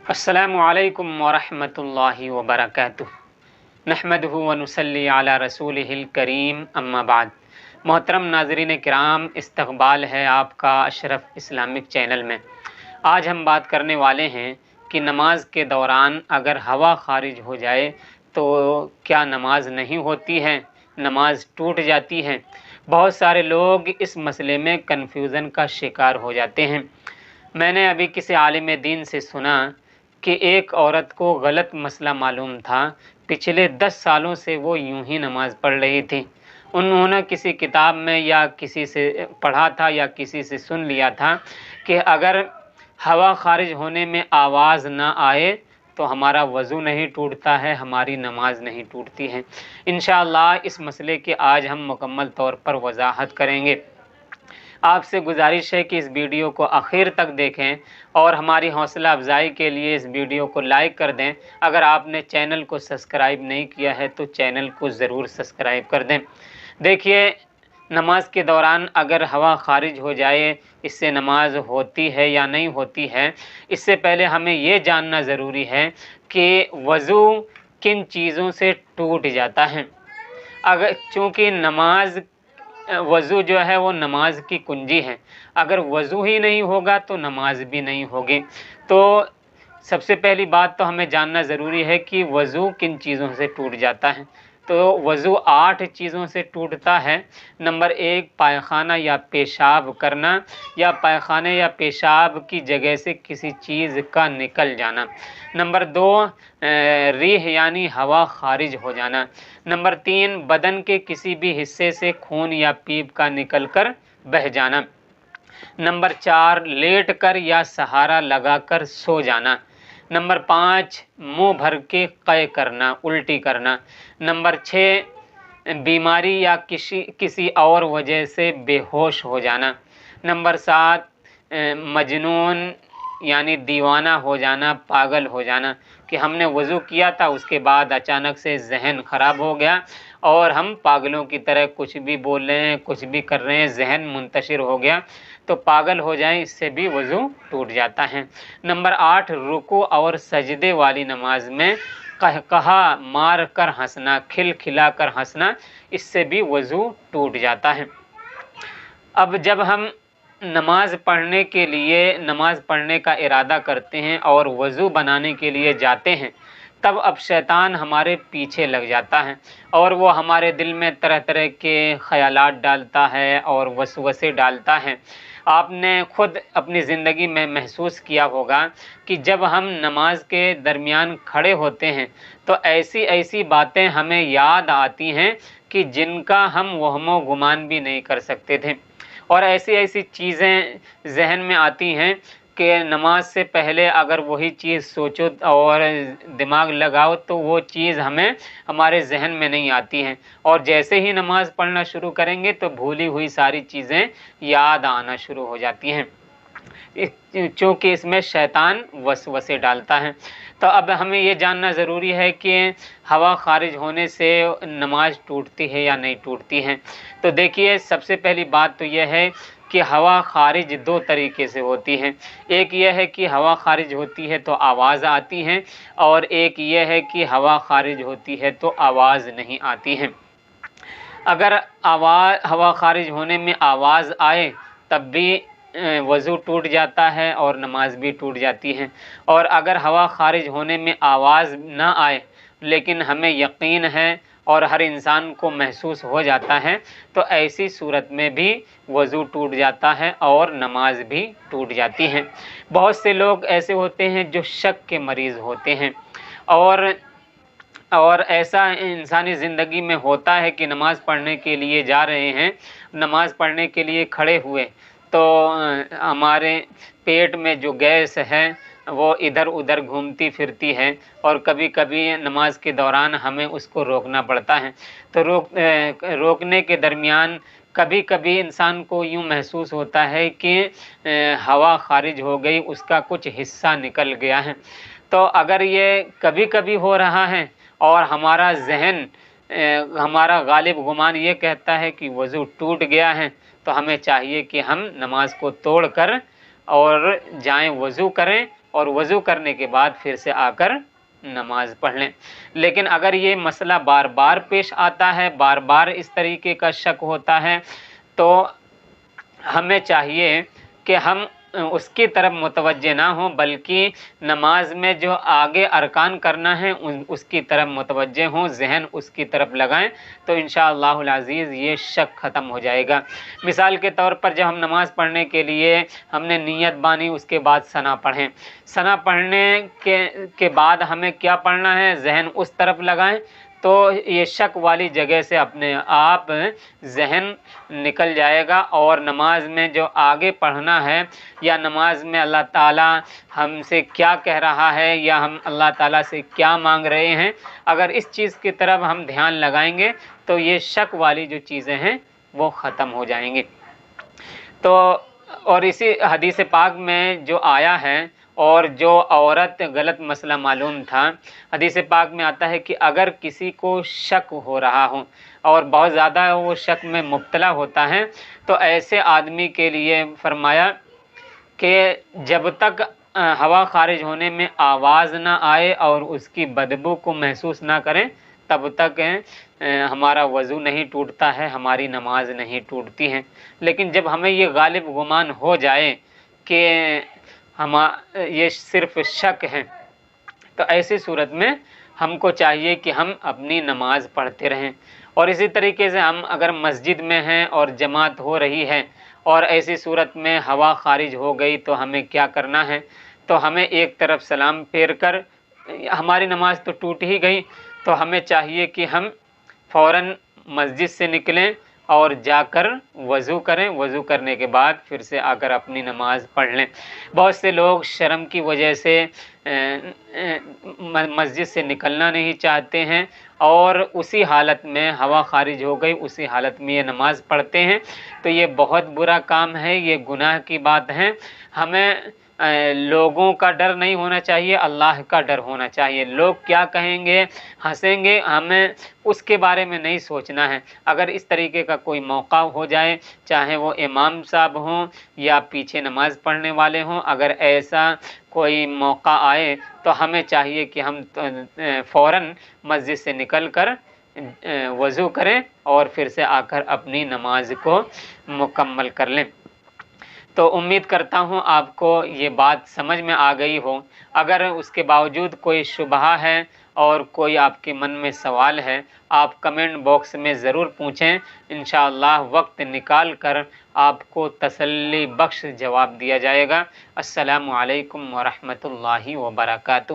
अस्सलामु अलैकुम वरहमतुल्लाहि वबरकातुहू नहमदुहु व नुसल्ली अला रसूलिहिल करीम अम्मा बाद। मोहतरम नाज़रीन किराम, इस्तक़बाल है आपका अशरफ इस्लामिक चैनल में। आज हम बात करने वाले हैं कि नमाज के दौरान अगर हवा खारिज हो जाए तो क्या नमाज नहीं होती है, नमाज टूट जाती है। बहुत सारे लोग इस मसले में कन्फ्यूज़न का शिकार हो जाते हैं। मैंने अभी किसी आलिम दीन से सुना कि एक औरत को गलत मसला मालूम था। पिछले 10 सालों से वो यूं ही नमाज़ पढ़ रही थी। उन्होंने किसी किताब में या किसी से पढ़ा था या किसी से सुन लिया था कि अगर हवा खारिज होने में आवाज़ ना आए तो हमारा वज़ू नहीं टूटता है, हमारी नमाज नहीं टूटती है। इंशाअल्लाह इस मसले की आज हम मुकम्मल तौर पर वजाहत करेंगे। आपसे गुजारिश है कि इस वीडियो को आखिर तक देखें और हमारी हौसला अफजाई के लिए इस वीडियो को लाइक कर दें। अगर आपने चैनल को सब्सक्राइब नहीं किया है तो चैनल को ज़रूर सब्सक्राइब कर दें। देखिए, नमाज के दौरान अगर हवा खारिज हो जाए, इससे नमाज होती है या नहीं होती है। इससे पहले हमें ये जानना ज़रूरी है कि वज़ू किन चीज़ों से टूट जाता है। अगर चूँकि वज़ू जो है वो नमाज की कुंजी है। अगर वज़ू ही नहीं होगा तो नमाज भी नहीं होगी। तो सबसे पहली बात तो हमें जानना ज़रूरी है कि वज़ू किन चीज़ों से टूट जाता है। तो वज़ू 8 चीज़ों से टूटता है। नंबर 1, पायखाना या पेशाब करना या पायखाने या पेशाब की जगह से किसी चीज़ का निकल जाना। नंबर 2, रीह यानी हवा खारिज हो जाना। नंबर 3, बदन के किसी भी हिस्से से खून या पीप का निकल कर बह जाना। नंबर 4, लेट कर या सहारा लगाकर सो जाना। नंबर 5, मुंह भर के क़य करना, उल्टी करना। नंबर 6, बीमारी या किसी और वजह से बेहोश हो जाना। नंबर 7, मजनून यानी दीवाना हो जाना, पागल हो जाना कि हमने वज़ू किया था, उसके बाद अचानक से जहन ख़राब हो गया और हम पागलों की तरह कुछ भी बोल रहे हैं, कुछ भी कर रहे हैं, जहन मुंतशिर हो गया, तो पागल हो जाए, इससे भी वज़ू टूट जाता है। नंबर 8, रुकू और सजदे वाली नमाज में कहा मार कर हंसना, खिलखिला कर हंसना, इससे भी वज़ू टूट जाता है। अब जब हम नमाज पढ़ने का इरादा करते हैं और वज़ू बनाने के लिए जाते हैं, तब अब शैतान हमारे पीछे लग जाता है और वो हमारे दिल में तरह तरह के ख़यालात डालता है और वसवसे डालता है। आपने ख़ुद अपनी ज़िंदगी में महसूस किया होगा कि जब हम नमाज के दरमियान खड़े होते हैं तो ऐसी ऐसी बातें हमें याद आती हैं कि जिनका हम वहमो गुमान भी नहीं कर सकते थे, और ऐसी ऐसी चीज़ें जहन में आती हैं कि नमाज से पहले अगर वही चीज़ सोचो और दिमाग लगाओ तो वो चीज़ हमारे जहन में नहीं आती हैं, और जैसे ही नमाज पढ़ना शुरू करेंगे तो भूली हुई सारी चीज़ें याद आना शुरू हो जाती हैं, चूँकि इसमें शैतान वसवसे डालता है। तो अब हमें ये जानना ज़रूरी है कि हवा खारिज होने से नमाज टूटती है या नहीं टूटती है। तो देखिए, सबसे पहली बात तो यह है कि हवा खारिज 2 तरीके से होती है। एक यह है कि हवा खारिज होती है तो आवाज़ आती है, और एक यह है कि हवा खारिज होती है तो आवाज़ नहीं आती है। अगर हवा खारिज होने में आवाज़ आए तब भी वज़ू टूट जाता है और नमाज भी टूट जाती है, और अगर हवा खारिज होने में आवाज़ ना आए लेकिन हमें यकीन है और हर इंसान को महसूस हो जाता है, तो ऐसी सूरत में भी वज़ू टूट जाता है और नमाज भी टूट जाती है। बहुत से लोग ऐसे होते हैं जो शक के मरीज़ होते हैं, और ऐसा इंसानी ज़िंदगी में होता है कि नमाज़ पढ़ने के लिए जा रहे हैं, नमाज़ पढ़ने के लिए खड़े हुए तो हमारे पेट में जो गैस है वो इधर उधर घूमती फिरती है, और कभी कभी नमाज के दौरान हमें उसको रोकना पड़ता है। तो रोकने के दरमियान कभी कभी इंसान को यूँ महसूस होता है कि हवा खारिज हो गई, उसका कुछ हिस्सा निकल गया है। तो अगर ये कभी कभी हो रहा है और हमारा जहन हमारा गालिब गुमान ये कहता है कि वज़ू टूट गया है, तो हमें चाहिए कि हम नमाज को तोड़ कर और जाएं, वज़ू करें اور وضو کرنے کے بعد پھر سے آ کر نماز پڑھ لیں۔ لیکن اگر یہ مسئلہ بار بار پیش آتا ہے، بار بار اس طریقے کا شک ہوتا ہے، تو ہمیں چاہیے کہ ہم اس کی طرف متوجہ نہ ہوں، بلکہ نماز میں جو آگے ارکان کرنا ہے اس کی طرف متوجہ ہوں، ذہن اس کی طرف لگائیں، تو انشاءاللہ العزیز یہ شک ختم ہو جائے گا۔ مثال کے طور پر جب ہم نماز پڑھنے کے لیے ہم نے نیت بانی، اس کے بعد ثنا پڑھیں، ثنا پڑھنے کے بعد ہمیں کیا پڑھنا ہے، ذہن اس طرف لگائیں، تو یہ شک والی جگہ سے اپنے آپ ذہن نکل جائے گا، اور نماز میں جو آگے پڑھنا ہے یا نماز میں اللہ تعالیٰ ہم سے کیا کہہ رہا ہے یا ہم اللہ تعالیٰ سے کیا مانگ رہے ہیں، اگر اس چیز کی طرف ہم دھیان لگائیں گے تو یہ شک والی جو چیزیں ہیں وہ ختم ہو جائیں گی۔ تو اور اسی حدیث پاک میں جو آیا ہے، اور جو عورت غلط مسئلہ معلوم تھا، حدیث پاک میں آتا ہے کہ اگر کسی کو شک ہو رہا ہو اور بہت زیادہ وہ شک میں مبتلا ہوتا ہے، تو ایسے آدمی کے لیے فرمایا کہ جب تک ہوا خارج ہونے میں آواز نہ آئے اور اس کی بدبو کو محسوس نہ کریں، تب تک ہمارا وضو نہیں ٹوٹتا ہے، ہماری نماز نہیں ٹوٹتی ہے۔ لیکن جب ہمیں یہ غالب گمان ہو جائے کہ یہ صرف شک ہے، تو ایسی صورت میں ہم کو چاہیے کہ ہم اپنی نماز پڑھتے رہیں۔ اور اسی طریقے سے ہم اگر مسجد میں ہیں اور جماعت ہو رہی ہے اور ایسی صورت میں ہوا خارج ہو گئی، تو ہمیں کیا کرنا ہے، تو ہمیں ایک طرف سلام پھیر کر، ہماری نماز تو ٹوٹ ہی گئی، تو ہمیں چاہیے کہ ہم فوراً مسجد سے نکلیں اور جا کر وضو کریں، وضو کرنے کے بعد پھر سے آ کر اپنی نماز پڑھ لیں۔ بہت سے لوگ شرم کی وجہ سے مسجد سے نکلنا نہیں چاہتے ہیں، اور اسی حالت میں ہوا خارج ہو گئی، اسی حالت میں یہ نماز پڑھتے ہیں، تو یہ بہت برا کام ہے، یہ گناہ کی بات ہے۔ ہمیں لوگوں کا ڈر نہیں ہونا چاہیے، اللہ کا ڈر ہونا چاہیے۔ لوگ کیا کہیں گے، ہنسیں گے، ہمیں اس کے بارے میں نہیں سوچنا ہے۔ اگر اس طریقے کا کوئی موقع ہو جائے، چاہے وہ امام صاحب ہوں یا پیچھے نماز پڑھنے والے ہوں، اگر ایسا کوئی موقع آئے تو ہمیں چاہیے کہ ہم فوراً مسجد سے نکل کر وضو کریں اور پھر سے آ کر اپنی نماز کو مکمل کر لیں۔ تو امید کرتا ہوں آپ کو یہ بات سمجھ میں آ گئی ہو۔ اگر اس کے باوجود کوئی شبہہ ہے اور کوئی آپ کے من میں سوال ہے، آپ کمنٹ باکس میں ضرور پوچھیں، انشاءاللہ وقت نکال کر آپ کو تسلی بخش جواب دیا جائے گا۔ السلام علیکم ورحمۃ اللہ وبرکاتہ۔